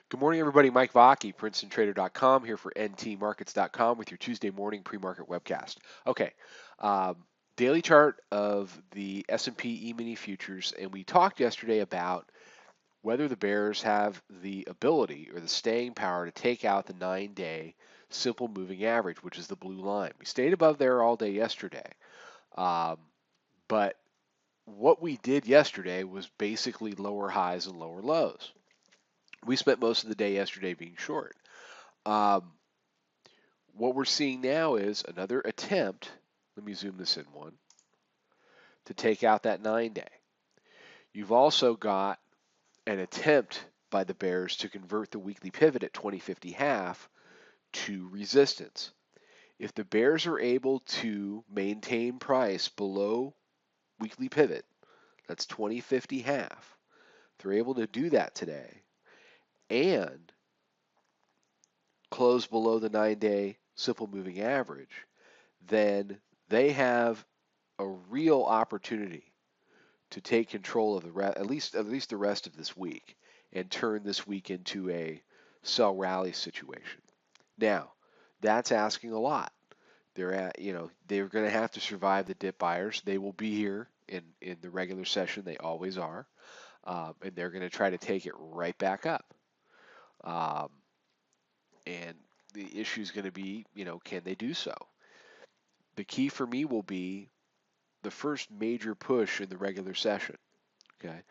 Good morning, everybody. Mike Vacchi, PrincetonTrader.com, here for NTMarkets.com with your Tuesday morning pre-market webcast. Okay, um, daily chart of the S&P E-mini futures, and we talked yesterday about whether the bears have the ability or the staying power to take out the 9-day simple moving average, which is the blue line. We stayed above there all day yesterday, um, but what we did yesterday was basically lower highs and lower lows. We spent most of the day yesterday being short. Um, what we're seeing now is another attempt, let me zoom this in one, to take out that 9-day. You've also got an attempt by the bears to convert the weekly pivot at 2050 half to resistance. If the bears are able to maintain price below weekly pivot, that's 2050 half, if they're able to do that today and close below the 9-day simple moving average, then they have a real opportunity to take control of at least the rest of this week and turn this week into a sell rally situation. Now, that's asking a lot. They're going to have to survive the dip buyers. They will be here in the regular session. They always are, and they're going to try to take it right back up. And the issue is going to be, can they do so? The key for me will be the first major push in the regular session. Okay,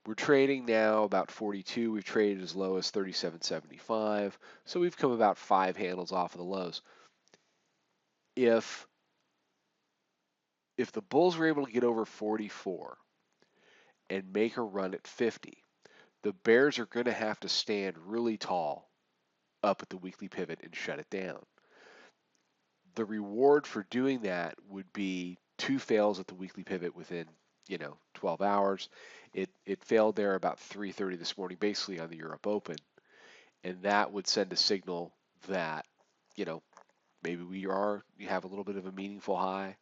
we're trading now about 42. We've traded as low as 37.75, so we've come about 5 handles off of the lows. If the bulls were able to get over 44 and make a run at 50, the bears are going to have to stand really tall up at the weekly pivot and shut it down. The reward for doing that would be 2 fails at the weekly pivot within 12 hours. It failed there about 3:30 this morning, basically on the Europe Open, and that would send a signal that maybe you have a little bit of a meaningful high.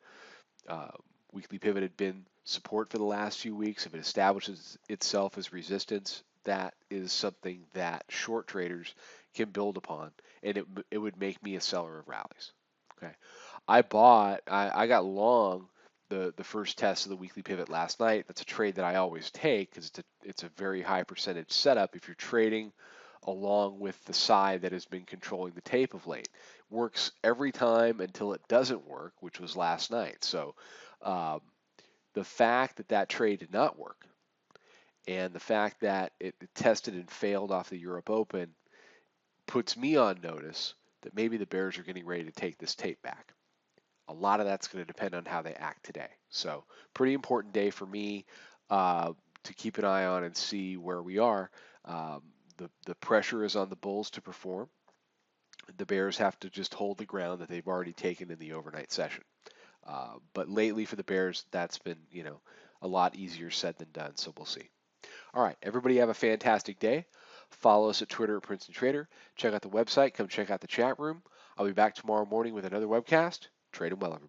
Weekly pivot had been support for the last few weeks. If it establishes itself as resistance, that is something that short traders can build upon, and it would make me a seller of rallies. Okay, I got long the first test of the weekly pivot last night. That's a trade that I always take because it's a very high percentage setup if you're trading along with the side that has been controlling the tape of late. Works every time until it doesn't work, which was last night. So the fact that that trade did not work and the fact that it tested and failed off the Europe Open puts me on notice that maybe the bears are getting ready to take this tape back. A lot of that's going to depend on how they act today. So pretty important day for me to keep an eye on and see where we are. The pressure is on the bulls to perform. The bears have to just hold the ground that they've already taken in the overnight session. But lately for the bears, that's been a lot easier said than done. So we'll see. All right, everybody have a fantastic day. Follow us at Twitter at Princeton Trader. Check out the website. Come check out the chat room. I'll be back tomorrow morning with another webcast. Trade 'em well, everybody.